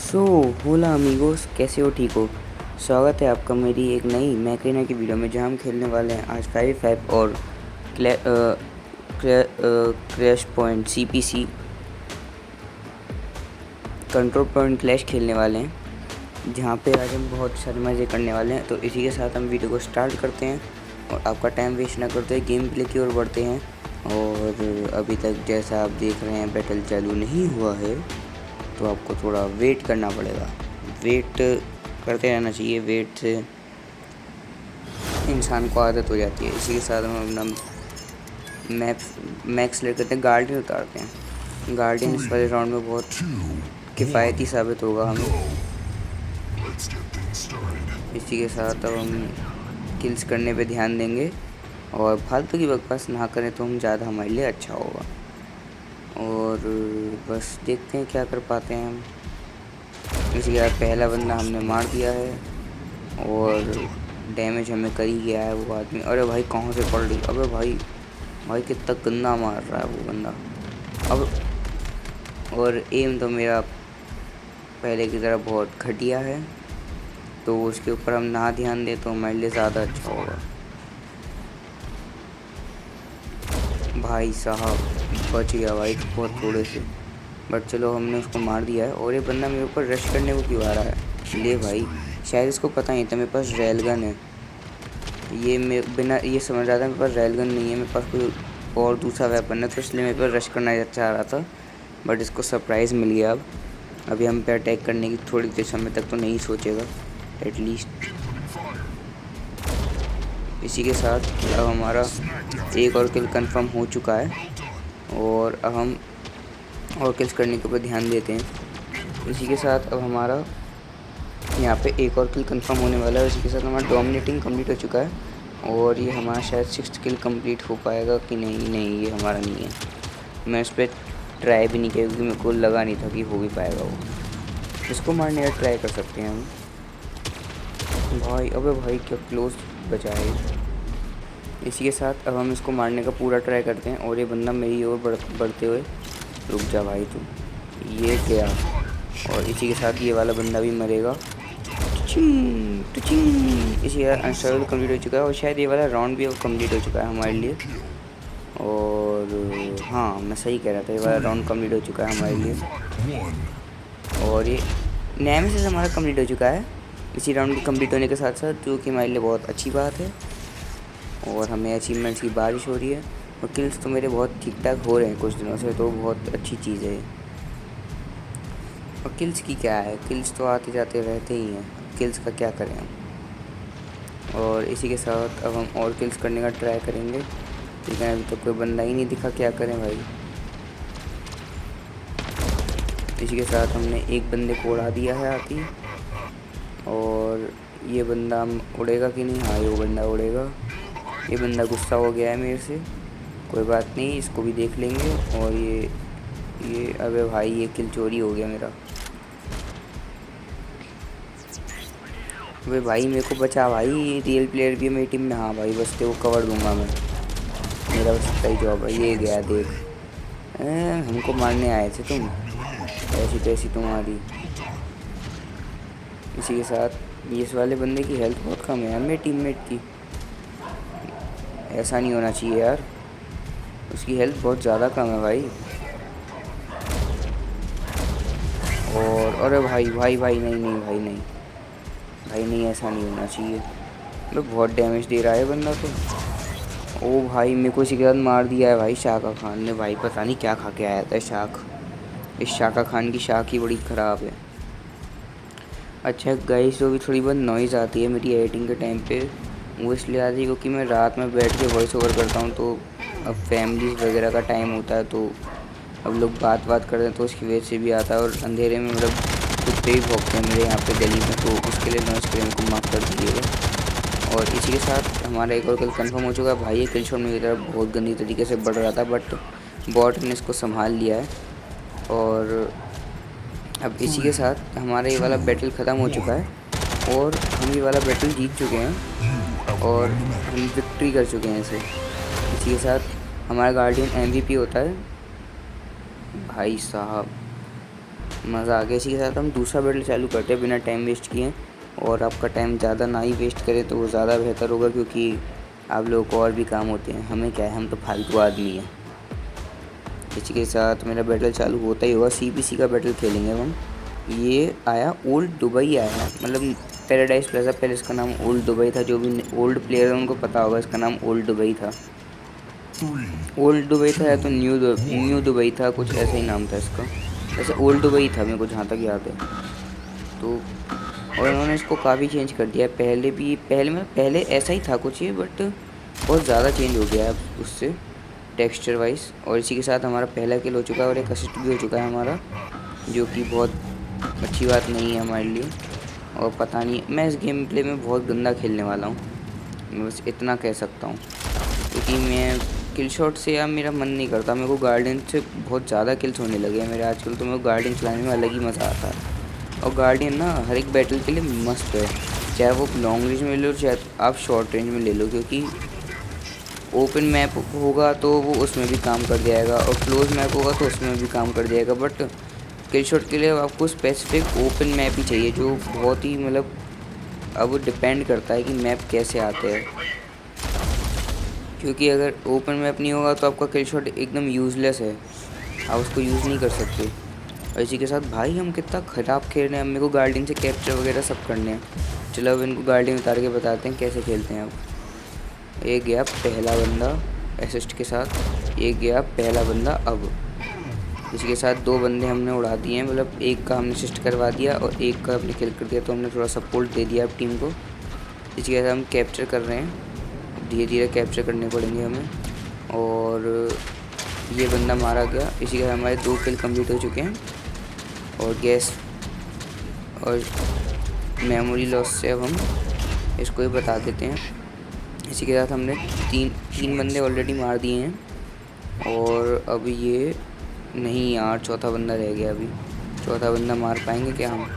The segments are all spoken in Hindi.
सो होला अमीगोस, कैसे हो? ठीक हो? स्वागत है आपका मेरी एक नई मैक्रीना की वीडियो में, जहाँ हम खेलने वाले हैं आज 5 और crash point CPC control point clash खेलने वाले हैं, जहाँ पे आज हम बहुत सारे मज़े करने वाले हैं। तो इसी के साथ हम वीडियो को स्टार्ट करते हैं और आपका टाइम वेस्ट ना करते हुए गेम प्ले की ओर बढ़ते हैं। और अभी तक जैसा आप देख रहे हैं बैटल चालू नहीं हुआ है, तो आपको थोड़ा वेट करना पड़ेगा। वेट करते रहना चाहिए, वेट से इंसान को आदत हो जाती है। इसी के साथ हम अपना मैक्स ले करते हैं, गार्डियन उतारते हैं। गार्डियन इस वाले राउंड में बहुत किफ़ायती साबित होगा हमें। इसी के साथ अब हम किल्स करने पे ध्यान देंगे और फालतू की बकवास ना करें तो हम ज़्यादा हमारे लिए अच्छा होगा। और बस देखते हैं क्या कर पाते हैं हम। इसी के बाद पहला बंदा हमने मार दिया है और डैमेज हमें कर ही गया है वो आदमी। अरे भाई कहाँ से पड़ रही? अबे भाई भाई कितना गंदा मार रहा है वो बंदा। अब और एम तो मेरा पहले की तरह बहुत घटिया है, तो उसके ऊपर हम ना ध्यान दें तो हमारे लिए ज़्यादा अच्छा होगा। भाई साहब बच गया भाई बहुत थोड़े से, बट चलो हमने उसको मार दिया है। और ये बंदा मेरे ऊपर रश करने को क्यों आ रहा है? ले भाई, शायद इसको पता नहीं था मेरे पास रेल गन है। ये बिना ये समझ रहा था मेरे पास रेल गन नहीं है, मेरे पास कोई और दूसरा वेपन है, तो इसलिए मेरे पर रश करना चाह रहा था। बट इसको सरप्राइज़ मिल गया। अब अभी हम पे अटैक करने की थोड़ी देर समय तक तो नहीं सोचेगा एटलीस्ट। इसी के साथ अब हमारा एक और किल कंफर्म हो चुका है और अब हम और किल्स करने के ऊपर ध्यान देते हैं। इसी के साथ अब हमारा यहाँ पे एक और किल कंफर्म होने वाला है। इसी के साथ हमारा डोमिनेटिंग कंप्लीट हो चुका है और ये हमारा शायद 6th किल कंप्लीट हो पाएगा कि नहीं। नहीं, ये हमारा नहीं है। मैं इस पर ट्राई भी नहीं किया क्योंकि मेरे को लगा नहीं था कि हो भी पाएगा वो। इसको मारने का ट्राई कर सकते हैं हम। भाई अबे भाई क्या क्लोज बचा है। इसी के साथ अब हम इसको मारने का पूरा ट्राई करते हैं और ये बंदा मेरी ओर बढ़ते हुए, रुक जा भाई तू, ये क्या। और इसी के साथ ये वाला बंदा भी मरेगा। Touching touching. इसी का अनस्टेबल कंप्लीट हो चुका है और शायद ये वाला राउंड भी अब कंप्लीट हो चुका है हमारे लिए। और हाँ, मैं सही कह रहा था, ये वाला राउंड कंप्लीट हो चुका है हमारे लिए और ये नेमेसिस हमारा कंप्लीट हो चुका है इसी राउंड के कंप्लीट होने के साथ साथ, जो कि हमारे लिए बहुत अच्छी बात है। और हमें अचीवमेंट्स की बारिश हो रही है और किल्स तो मेरे बहुत ठीक ठाक हो रहे हैं कुछ दिनों से, तो बहुत अच्छी चीज़ है। और किल्स की क्या है, किल्स तो आते जाते रहते ही हैं, किल्स का क्या करें हम। और इसी के साथ अब हम और किल्स करने का ट्राई करेंगे, लेकिन अभी तक कोई बंदा ही नहीं दिखा, क्या करें भाई। इसी के साथ हमने एक बंदे को उड़ा दिया है आती। और ये बंदा उड़ेगा कि नहीं? हाँ, ये बंदा उड़ेगा। ये बंदा गुस्सा हो गया है मेरे से, कोई बात नहीं, इसको भी देख लेंगे। और ये अबे भाई ये किल चोरी हो गया मेरा। अबे भाई मेरे को बचा भाई, रियल प्लेयर भी है मेरी टीम में। हाँ भाई बचते वो कवर दूंगा मैं, मेरा बस इतना ही जॉब है। ये गया देख, हमको मारने आए थे तुम, ऐसी तैसी तुम्हारी। इसी के साथ इस वाले बंदे की हेल्थ बहुत कम है यार, मेरे टीममेट की। ऐसा नहीं होना चाहिए यार, उसकी हेल्थ बहुत ज़्यादा कम है भाई। और अरे भाई भाई भाई नहीं नहीं भाई नहीं भाई नहीं, ऐसा नहीं होना चाहिए। मतलब बहुत डैमेज दे रहा है बंदा तो। ओ भाई मेरे को इसी के साथ मार दिया है भाई शाका खान ने। भाई पता नहीं क्या खा के आया था शाक, इस शाका खान की शाक ही बड़ी ख़राब है। अच्छा गाइस, जो भी थोड़ी बहुत नॉइज़ आती है मेरी एडिटिंग के टाइम पे, वो इसलिए आती है क्योंकि मैं रात में बैठ के वॉइस ओवर करता हूँ, तो अब फैमिलीज़ वगैरह का टाइम होता है, तो अब लोग बात करते हैं, तो उसकी वजह से भी आता है। और अंधेरे में मतलब कुत्ते भी भौंकते हैं मेरे यहाँ पे गली में, तो उसके लिए नॉइज़ के लिए उनको माफ़ कर दीजिएगा। और इसी के साथ हमारा एक और किल कंफर्म हो चुका है। भाई ये किल शॉट मेरी तरफ बहुत गंदी तरीके से बढ़ रहा था, बट बॉट ने इसको संभाल लिया है। और अब इसी के साथ हमारा ये वाला बैटल ख़त्म हो चुका है और हम ये वाला बैटल जीत चुके हैं और हम विक्ट्री कर चुके हैं इसे। इसी के साथ हमारा गार्डियन MVP होता है। भाई साहब मज़ा आ गया। इसी के साथ हम दूसरा बैटल चालू करते हैं बिना टाइम वेस्ट किए, और आपका टाइम ज़्यादा ना ही वेस्ट करें तो वो ज़्यादा बेहतर होगा, क्योंकि आप लोगों को और भी काम होते हैं, हमें क्या है, हम तो फालतू आदमी हैं। इसी के साथ मेरा बैटल चालू होता ही होगा। CPC का बैटल खेलेंगे हम। ये आया ओल्ड दुबई आया है, मतलब पैराडाइज प्लाजा, पहले इसका नाम ओल्ड दुबई था। जो भी ओल्ड प्लेयर है उनको पता होगा इसका नाम ओल्ड दुबई था। ओल्ड दुबई था या तो न्यू दुबई था, कुछ ऐसा ही नाम था इसका। वैसे ओल्ड दुबई था मेरे को जहाँ तक याद है। तो और इन्होंने इसको काफ़ी चेंज कर दिया है। पहले ऐसा ही था कुछ ये, बट बहुत ज़्यादा चेंज हो गया है उससे टेक्सचर वाइज। और इसी के साथ हमारा पहला किल हो चुका है और एक असिस्ट भी हो चुका है हमारा, जो कि बहुत अच्छी बात नहीं है हमारे लिए। और पता नहीं, मैं इस गेम प्ले में बहुत गंदा खेलने वाला हूँ, मैं बस इतना कह सकता हूँ, क्योंकि मैं किल शॉट से यार मेरा मन नहीं करता। मेरे को गार्डियन से बहुत ज़्यादा किल्स होने लगे हैं मेरे आजकल, तो मेरे को गार्डियन चलाने में अलग ही मज़ा आता है। और गार्डियन ना हर एक बैटल के लिए मस्त है, चाहे वो लॉन्ग रेंज में ले लो चाहे आप शॉर्ट रेंज में ले लो, क्योंकि ओपन मैप होगा तो वो उसमें भी काम कर जाएगा, और क्लोज मैप होगा तो उसमें भी काम कर जाएगा। बट किल शॉट के लिए आपको स्पेसिफिक ओपन मैप ही चाहिए, जो बहुत ही मतलब अब वो डिपेंड करता है कि मैप कैसे आते हैं, क्योंकि अगर ओपन मैप नहीं होगा तो आपका किल शॉट एकदम यूज़लेस है, आप उसको यूज़ नहीं कर सकते। और इसी के साथ भाई हम कितना ख़राब खेल रहे हैं, मेरे को गार्डियन से कैप्चर वगैरह सब करने हैं। चलो अब इनको गार्डियन उतार के बताते हैं कैसे खेलते हैं। अब एक गया पहला बंदा असिस्ट के साथ, एक गया पहला बंदा। अब इसी के साथ दो बंदे हमने उड़ा दिए हैं, मतलब एक का हमने असिस्ट करवा दिया और एक का हमने किल कर दिया, तो हमने थोड़ा सपोर्ट दे दिया अब टीम को। इसी के साथ हम कैप्चर कर रहे हैं, धीरे धीरे कैप्चर करने पड़ेंगे हमें। और ये बंदा मारा गया। इसी के साथ हमारे 2 किल कंप्लीट हो चुके हैं। और गैस और मेमोरी लॉस से अब हम इसको ही बता देते हैं। इसी के साथ हमने तीन बंदे ऑलरेडी मार दिए हैं, और अब ये नहीं यार, चौथा बंदा रह गया। अभी चौथा बंदा मार पाएंगे क्या हम?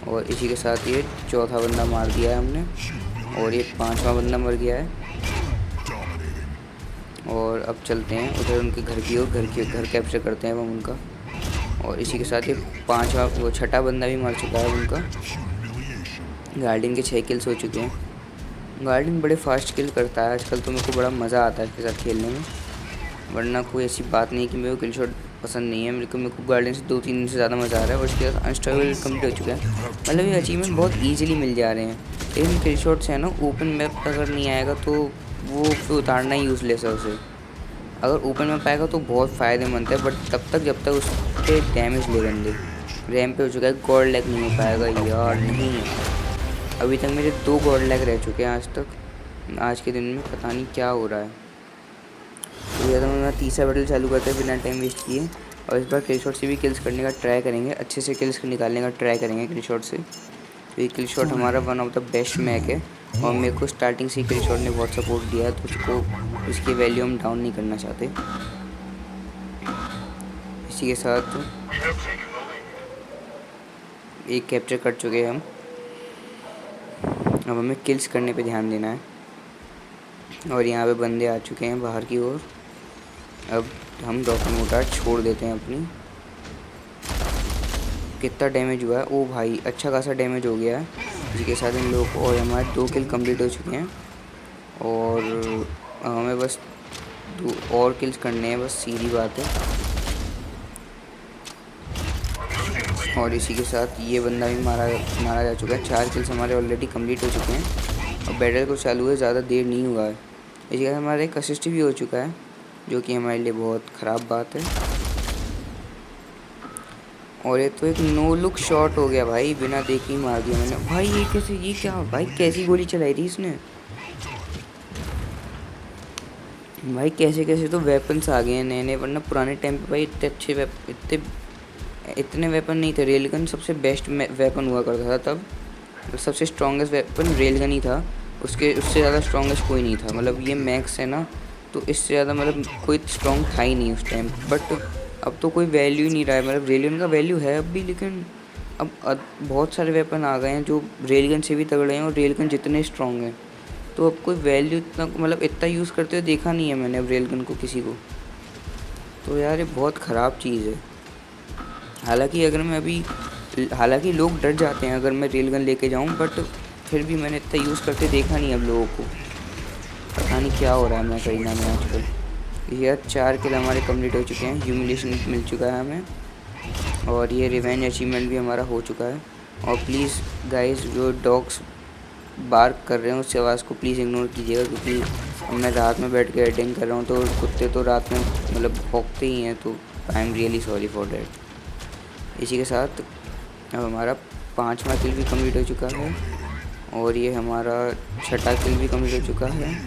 और इसी के साथ ये चौथा बंदा मार दिया है हमने, और ये 5वां बंदा मर गया है। और अब चलते हैं उधर उनके घर की ओर, घर कैप्चर करते हैं हम उनका। और इसी के साथ ये 5वां वो छठा बंदा भी मर चुका है उनका। गार्डियन के 6 किल्स हो चुके हैं। गार्डियन बड़े फास्ट किल करता है आजकल, तो मेरे को बड़ा मज़ा आता है इसके साथ खेलने में, वरना कोई ऐसी बात नहीं कि मेरे को किल शॉट पसंद नहीं है। मेरे को गार्डियन से 2-3 दिन से ज़्यादा मज़ा आ रहा है। और इसके साथ अनस्टेबल कंप्लीट हो चुका है, मतलब ये अचीवमेंट बहुत ईजिली मिल जा रहे हैं। लेकिन किल शॉट से है ना, ओपन मैप अगर नहीं आएगा तो वो फिर उतारना ही यूज़लेस है उसे। अगर ओपन मैप आएगा तो बहुत फ़ायदेमंद है, बट तब तक जब तक उस पर डैमेज ले बंदे। रैम पे हो चुका है, गॉड लैग नहीं हो पाएगा यार, नहीं। अभी तक मेरे 2 गॉड लैग रह चुके हैं आज तक, आज के दिन में पता नहीं क्या हो रहा है। तो ज़्यादा मैं तीसरा बैटल चालू करते हैं बिना टाइम वेस्ट किए, और इस बार किल शॉट से भी किल्स करने का ट्राई करेंगे, अच्छे से किल्स निकालने का ट्राई करेंगे किल शॉट से। तो ये किल शॉट हमारा one of the best mac है, और मेरे को स्टार्टिंग से ही किल शॉट ने बहुत सपोर्ट दिया है, तो उसको इसकी वैल्यू हम डाउन नहीं करना चाहते। इसी के साथ एक कैप्चर कर चुके हैं हम, अब हमें किल्स करने पे ध्यान देना है। और यहाँ पे बंदे आ चुके हैं बाहर की ओर। अब हम रॉकेट मोटार छोड़ देते हैं अपनी। कितना डैमेज हुआ है, ओ भाई अच्छा खासा डैमेज हो गया है। इसी के साथ इन लोगों को, और हमारे 2 किल कंप्लीट हो चुके हैं, और हमें बस 2 और किल्स करने हैं, बस सीधी बात है। और इसी के साथ ये बंदा भी मारा जा चुका है। 4 किल्स हमारे ऑलरेडी कंप्लीट हो चुके हैं, और बैटल को चालू है, ज़्यादा देर नहीं हुआ है। इसी के साथ हमारा एक असिस्ट भी हो चुका है, जो कि हमारे लिए बहुत ख़राब बात है। और ये तो एक नो लुक शॉट हो गया भाई, बिना देखे ही मार दिया मैंने। भाई ये कैसे, ये क्या भाई, कैसी गोली चलाई थी इसने भाई? कैसे कैसे तो वेपन्स आ गए हैं नए नए, वरना पुराने टाइम पे भाई इतने अच्छे इतने वेपन नहीं थे। रेलगन सबसे बेस्ट वेपन हुआ करता था तब, सबसे स्ट्रॉन्गेस्ट वेपन रेलगन ही था, उससे ज़्यादा स्ट्रॉन्गेस्ट कोई नहीं था। मतलब ये मैक्स है ना, तो इससे ज़्यादा मतलब कोई स्ट्रॉन्ग था ही नहीं उस टाइम। बट अब तो कोई वैल्यू ही नहीं रहा है, मतलब रेलगन का वैल्यू है अब भी, लेकिन अब बहुत सारे वेपन आ गए हैं जो रेलगन से भी तगड़े हैं, और रेलगन जितने स्ट्रॉन्ग हैं, तो अब कोई वैल्यू इतना, मतलब इतना यूज़ करते हुए देखा नहीं है मैंने अब रेलगन को किसी को। तो यार ये बहुत ख़राब चीज़ है। हालांकि लोग डर जाते हैं अगर मैं रेल गन लेके जाऊं, बट फिर भी मैंने इतना यूज़ करते देखा नहीं अब लोगों को। पता नहीं क्या हो रहा है मैं करीना में आजकल। ये 4 किल हमारे कंप्लीट हो चुके हैं, ह्यूमिलेशन मिल चुका है हमें, और ये रिवेंज अचीवमेंट भी हमारा हो चुका है। और प्लीज़ गाइस, जो डॉग्स बार्क कर रहे हैं उस आवाज़ को प्लीज़ इग्नोर कीजिएगा, क्योंकि अब मैं रात में बैठ के एडिटिंग कर रहा हूँ, तो कुत्ते तो रात में मतलब भौंकते ही हैं, तो I am really sorry for that. इसी के साथ अब हमारा 5वां किल भी कंप्लीट हो चुका है, और ये हमारा 6ठा किल भी कंप्लीट हो चुका है,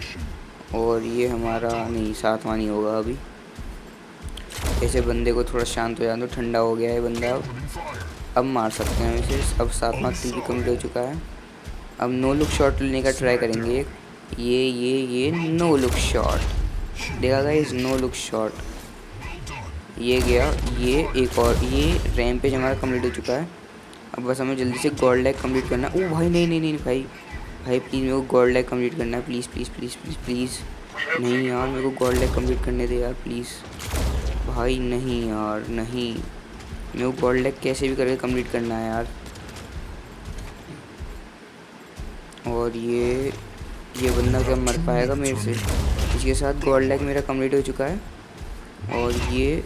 और ये हमारा नहीं 7वां नहीं होगा अभी। ऐसे बंदे को थोड़ा शांत हो जाए, तो ठंडा हो गया है बंदा, अब मार सकते हैं इसे। अब 7वां किल भी कंप्लीट हो चुका है। अब नो लुक शॉट लेने का ट्राई करेंगे। ये नो लुक शॉट देखा गाइस, नो लुक शॉट ये गया। ये एक और ये रैम्पेज हमारा कंप्लीट हो चुका है। अब बस हमें जल्दी से गोल्ड लैग कंप्लीट करना है। ओ भाई नहीं नहीं नहीं भाई, भाई प्लीज़ मेरे को गोल्ड लैग कंप्लीट करना है, please please please please please. नहीं यार, मेरे को गोल्ड लैग कंप्लीट करने दे यार प्लीज़। भाई नहीं यार नहीं, मेरे को गोल्ड लैग कैसे भी करके कंप्लीट करना है यार। और ये बंदा क्या मर पाएगा मेरे से? इसके साथ गोल्ड लैग मेरा कंप्लीट हो चुका है, और ये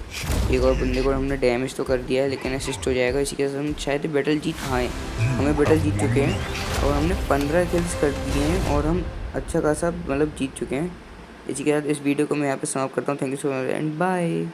एक और बंदे को हमने डैमेज तो कर दिया है, लेकिन असिस्ट हो जाएगा। इसी के साथ हम शायद बैटल जीत, हाँ हमें बैटल जीत चुके हैं, और हमने 15 किल्स कर दिए हैं, और हम अच्छा खासा मतलब जीत चुके हैं। इसी के साथ इस वीडियो को मैं यहाँ पे समाप्त करता हूँ। Thank you so much and bye.